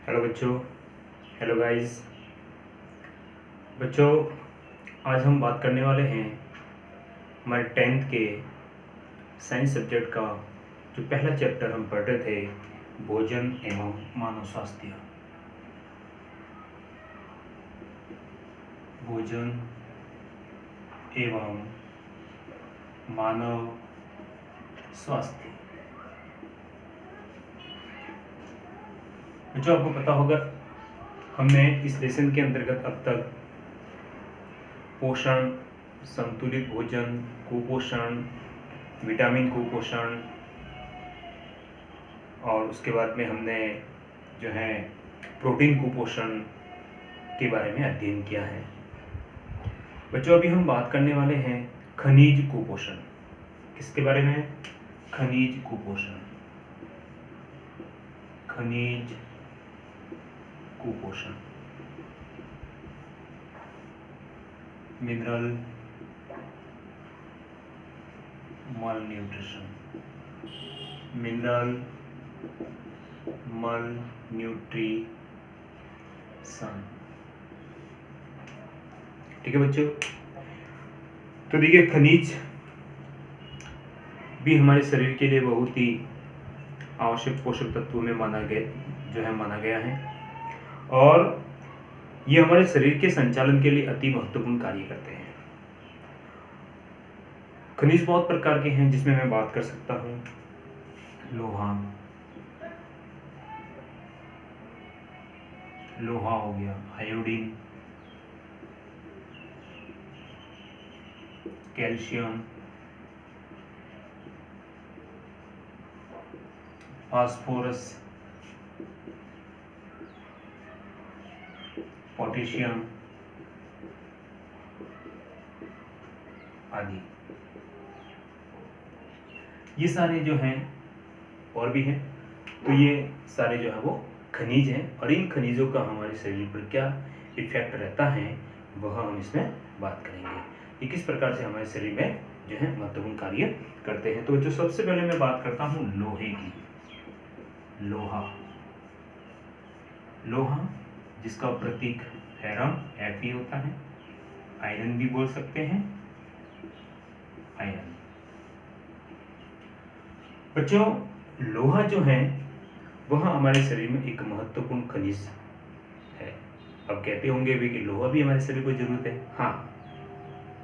Hello बच्चों। Hello guys. बच्चों, आज हम बात करने वाले हैं हमारे 10th के साइंस सब्जेक्ट का जो पहला चैप्टर हम पढ़ रहे थे, भोजन एवं मानव स्वास्थ्य। भोजन एवं मानव स्वास्थ्य। बच्चों, आपको पता होगा हमने इस लेसन के अंतर्गत अब तक पोषण, संतुलित भोजन, कुपोषण, विटामिन कुपोषण और उसके बाद में हमने जो है प्रोटीन कुपोषण के बारे में अध्ययन किया है। बच्चों, अभी हम बात करने वाले हैं खनिज कुपोषण। किसके बारे में? खनिज कुपोषण। खनिज कुपोषण, मिनरल malnutrition, मिनरल malnutrition। ठीक है बच्चों, तो देखिए खनिज भी हमारे शरीर के लिए बहुत ही आवश्यक पोषक तत्वों में माना गया है और ये हमारे शरीर के संचालन के लिए अति महत्वपूर्ण कार्य करते हैं। खनिज बहुत प्रकार के हैं जिसमें मैं बात कर सकता हूँ लोहा हो गया, आयोडीन, कैल्शियम, फास्फोरस, पोटेशियम आदि। ये सारे जो हैं और भी हैं, तो ये सारे जो है वो खनिज हैं और इन खनिजों का हमारे शरीर पर क्या इफेक्ट रहता है वह हम इसमें बात करेंगे। ये किस प्रकार से हमारे शरीर में जो है महत्वपूर्ण कार्य करते हैं। तो जो सबसे पहले मैं बात करता हूँ लोहे की। लोहा जिसका प्रतीक फेरम Fe होता है, आयरन भी बोल सकते हैं, आयरन। बच्चों, लोहा जो है वह हमारे शरीर में एक महत्वपूर्ण खनिज है। अब कहते होंगे भी कि लोहा भी हमारे शरीर को जरूरत है। हाँ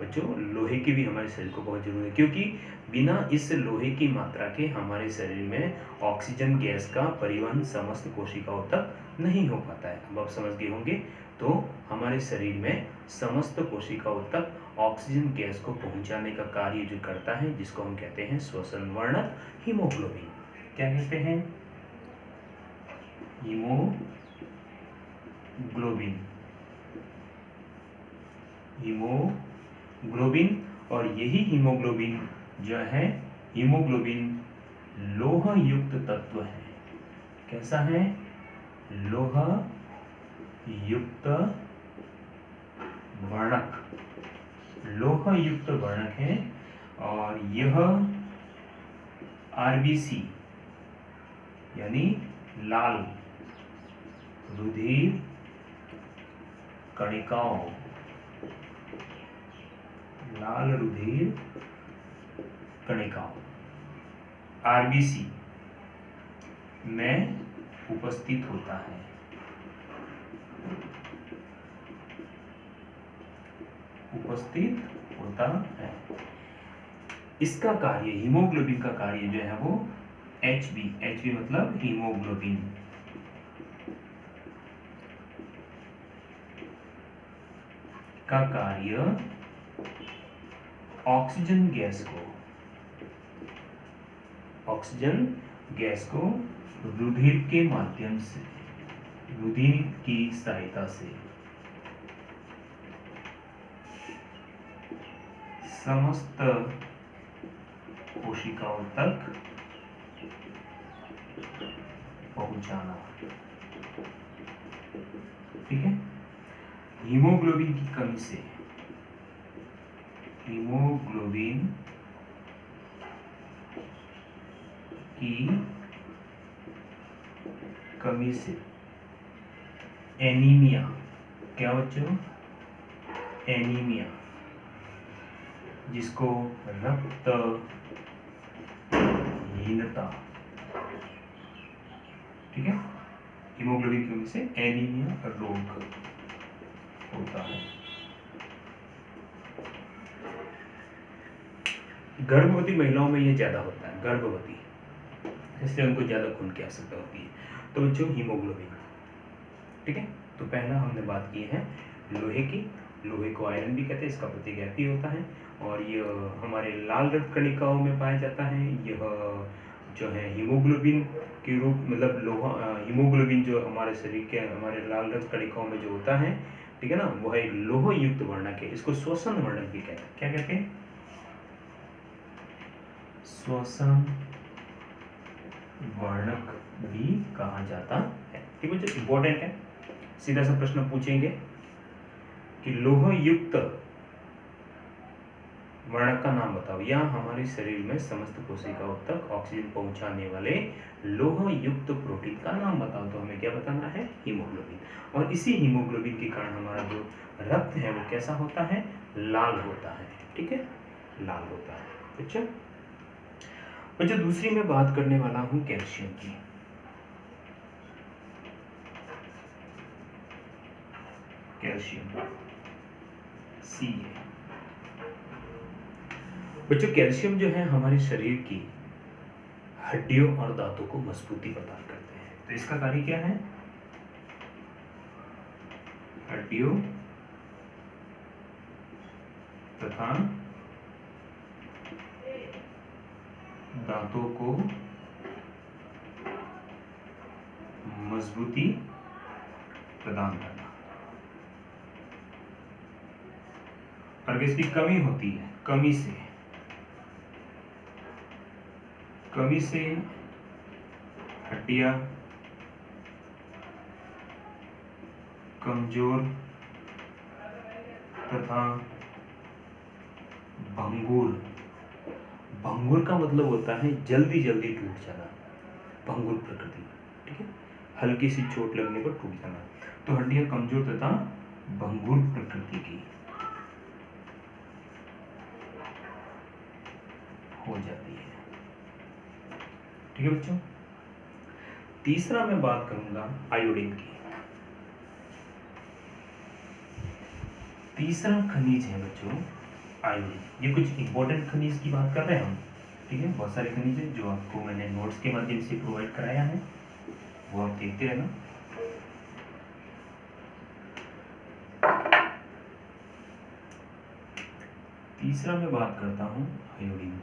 बच्चों, लोहे की भी हमारे शरीर को बहुत जरूरत है, क्योंकि बिना इस लोहे की मात्रा के हमारे शरीर में ऑक्सीजन गैस का परिवहन समस्त कोशिकाओं तक नहीं हो पाता है। अब आप समझ गए होंगे। तो हमारे शरीर में समस्त कोशिकाओं तक ऑक्सीजन गैस को पहुंचाने का कार्य जो करता है, जिसको हम कहते हैं श्वसन वर्णक हीमोग्लोबिन। क्या कहते हैं? हीमोग्लोबिन। और यही हीमोग्लोबिन जो है, हीमोग्लोबिन लोह युक्त तत्व है। कैसा है? लोह युक्त वर्णक। लोह युक्त वर्णक है और यह आरबीसी यानी लाल रुधिर कणिकाओं, आरबीसी में उपस्थित होता है। इसका कार्य, हीमोग्लोबिन का कार्य जो है वो HB मतलब हीमोग्लोबिन का कार्य ऑक्सीजन गैस को रुधिर के माध्यम से, रुधिर की सहायता से समस्त कोशिकाओं तक पहुंचाना। ठीक है। हीमोग्लोबिन की कमी से, एनीमिया, क्या बच्चों, एनीमिया, जिसको रक्तहीनता, ठीक है, हीमोग्लोबिन की कमी से एनीमिया रोग होता है। गर्भवती महिलाओं में ये ज्यादा होता है, गर्भवती, इसलिए उनको ज्यादा खून की आवश्यकता होती है। तो बच्चों हीमोग्लोबिन, ठीक है। तो पहला हमने बात की है लोहे की, लोहे को आयरन भी कहते हैं, इसका प्रतिघाती होता है और यह हमारे लाल रक्त कणिकाओं में पाया जाता है। यह जो है हीमोग्लोबिन के रूप, मतलब लोहा, हीमोग्लोबिन जो हमारे शरीर के, हमारे लाल रक्त कणिकाओं में जो होता है, ठीक है ना, वह एक लोह युक्त वर्णक है। इसको श्वसन वर्णक भी कहते हैं। क्या कहते हैं? श्वसन वर्णक भी कहा जाता है। ठीक है, जो इंपॉर्टेंट है, सीधा सा प्रश्न पूछेंगे कि लोह युक्त वर्णक का नाम बताओ, या हमारे शरीर में समस्त कोशिकाओं तक ऑक्सीजन पहुंचाने वाले लोह युक्त प्रोटीन का नाम बताओ। तो हमें क्या बताना है? हीमोग्लोबिन। और इसी हीमोग्लोबिन के कारण हमारा जो रक्त है वो कैसा होता है? लाल होता है। ठीक है, लाल होता है। अच्छा, और जो दूसरी मैं बात करने वाला हूं कैल्शियम की। Calcium Ca। बच्चों कैल्शियम जो है हमारे शरीर की हड्डियों और दांतों को मजबूती प्रदान करते हैं। तो इसका कार्य क्या है? हड्डियों तथा दांतों को मजबूती प्रदान करना। और इसकी कमी होती है, कमी से हड्डियां कमजोर तथा भंगुर। भंगुर का मतलब होता है जल्दी जल्दी टूट जाना, भंगुर प्रकृति। ठीक है, हल्की सी चोट लगने पर टूट जाना। तो हड्डियां कमजोर तथा भंगुर प्रकृति की हो जाती है। ठीक है बच्चों, तीसरा मैं बात करूंगा आयोडीन की। तीसरा खनिज है बच्चों आयोडीन। ये कुछ इंपॉर्टेंट खनिज की बात कर रहे हैं हम। ठीक है, बहुत सारे खनिज है जो आपको मैंने नोट्स के माध्यम से प्रोवाइड कराया है, वो आप देखते रहना। तीसरा मैं बात करता हूं आयोडीन।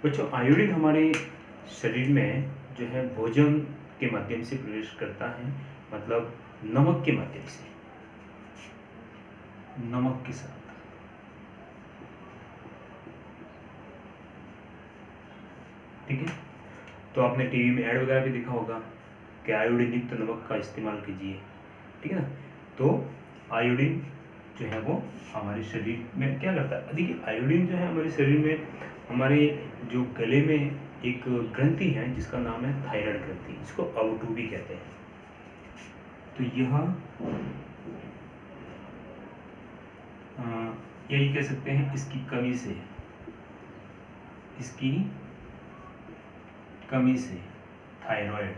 बच्चों आयोडीन हमारे शरीर में जो है भोजन के माध्यम से प्रवेश करता है, मतलब नमक के माध्यम से, नमक के साथ। ठीक है, तो आपने टीवी में ऐड वगैरह भी देखा होगा कि आयोडीन युक्त नमक का इस्तेमाल कीजिए। ठीक है ना, तो आयोडीन जो है वो हमारे शरीर में क्या करता है? देखिए आयोडीन जो है हमारे शरीर में, हमारे जो गले में एक ग्रंथि है जिसका नाम है थायराइड ग्रंथि, जिसको अवटू भी कहते हैं। तो यह यही कह सकते हैं, इसकी कमी से थायराइड,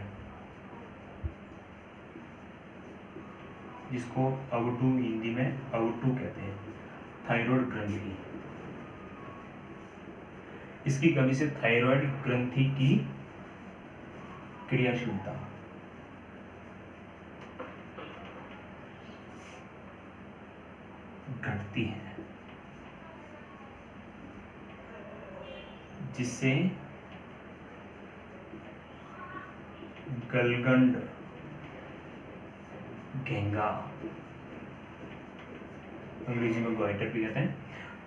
जिसको अवटू, हिंदी में अवटू कहते हैं, थायराइड ग्रंथि, इसकी कमी से थायराइड ग्रंथि की क्रियाशीलता घटती है, जिससे गलगंड, घेंगा, अंग्रेजी में गोइटर भी कहते हैं,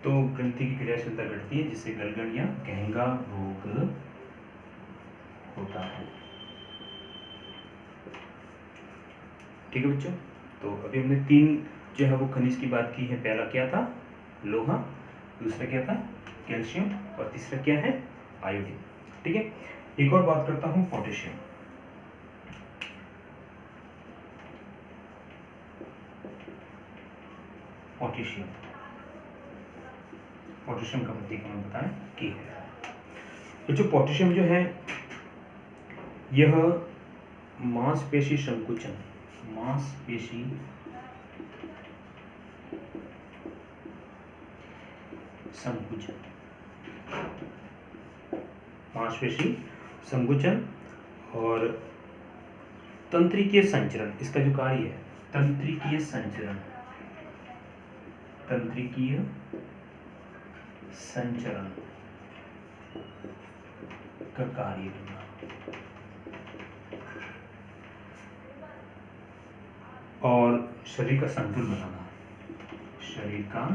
तो ग्रंथि की क्रियाशीलता घटती है, जिससे गलगंड या घेंगा रोग होता है। ठीक है बच्चों, तो अभी हमने तीन जो है वो खनिज की बात की है। पहला क्या था? लोहा, दूसरा क्या था? कैल्शियम, और तीसरा क्या है? आयोडीन। ठीक है, एक और बात करता हूँ पोटेशियम। पोटेशियम, पोटेशियम का प्रतीक हमें बताएं कि तो जो पोटेशियम जो है यह मांसपेशी संकुचन, मांसपेशी संकुचन, मांसपेशी संकुचन और तंत्रिकीय संचरण, इसका जो कार्य है तंत्रिकीय संचरण, तंत्रिकीय संचरण का कार्य करना और शरीर का संतुलन बनाना, शरीर का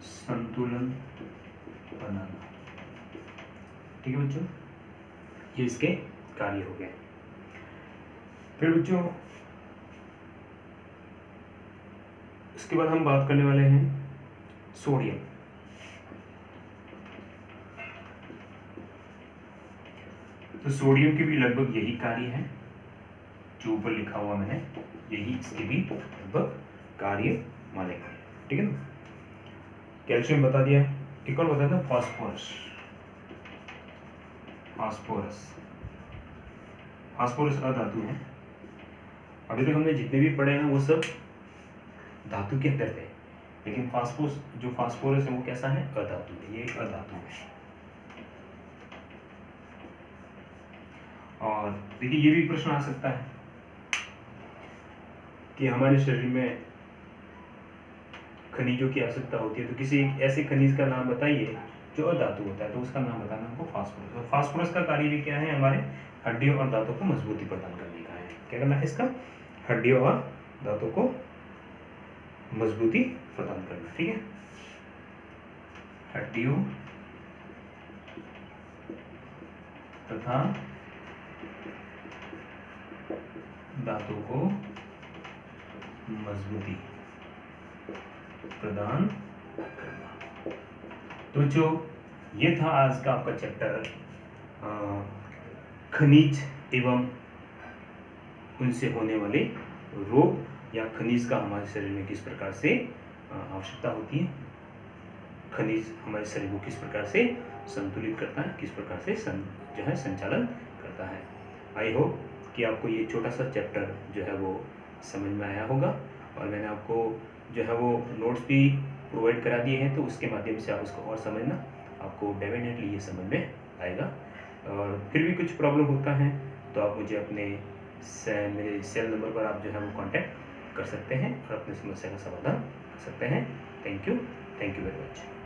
संतुलन बनाना। ठीक है बच्चों, ये इसके कार्य हो गए। फिर बच्चों इसके बाद हम बात करने वाले हैं सोडियम। तो सोडियम के भी लगभग यही कार्य है जो ऊपर लिखा हुआ मैंने, यही इसके भी लगभग कार्य मानेगा। ठीक है ना, कैल्शियम बता दिया, एक और बता था फास्फोरस। फास्फोरस, फास्फोरस अधातु है। अभी तक हमने जितने भी पढ़े हैं वो सब धातु के अंदर थे, लेकिन जो फास्फोरस है वो कैसा है, अधातु है, ये एक अधातु है। और देखिए ये भी प्रश्न आ सकता है कि हमारे शरीर में खनिजों की आवश्यकता होती है, तो किसी एक ऐसे खनिज का नाम बताइए जो अधातु होता है, तो उसका नाम बताना हमको फास्फोरस। और फास्फोरस का कार्य भी क्या है, हमारे हड्डियों और दांतों को मजबूती प्रदान करने का है। क्या करना है इसका, हड्डियों और दांतों को मजबूती प्रदान करना। ठीक है, हड्डियों तथा दांतों को मजबूती प्रदान करना। तो जो ये था आज का आपका चैप्टर खनिज एवं उनसे होने वाले रोग या खनिज का हमारे शरीर में किस प्रकार से आवश्यकता होती है, खनिज हमारे शरीर को किस प्रकार से संतुलित करता है, किस प्रकार से जो है संचालन करता है। आई होप कि आपको ये छोटा सा चैप्टर जो है वो समझ में आया होगा, और मैंने आपको जो है वो नोट्स भी प्रोवाइड करा दिए हैं, तो उसके माध्यम से आप उसको और समझना, आपको डेफिनेटली ये समझ में आएगा। और फिर भी कुछ प्रॉब्लम होता है तो आप मुझे अपने मेरे सेल नंबर पर आप जो है वो कांटेक्ट कर सकते हैं और अपनी समस्या का समाधान कर सकते हैं। Thank you very much.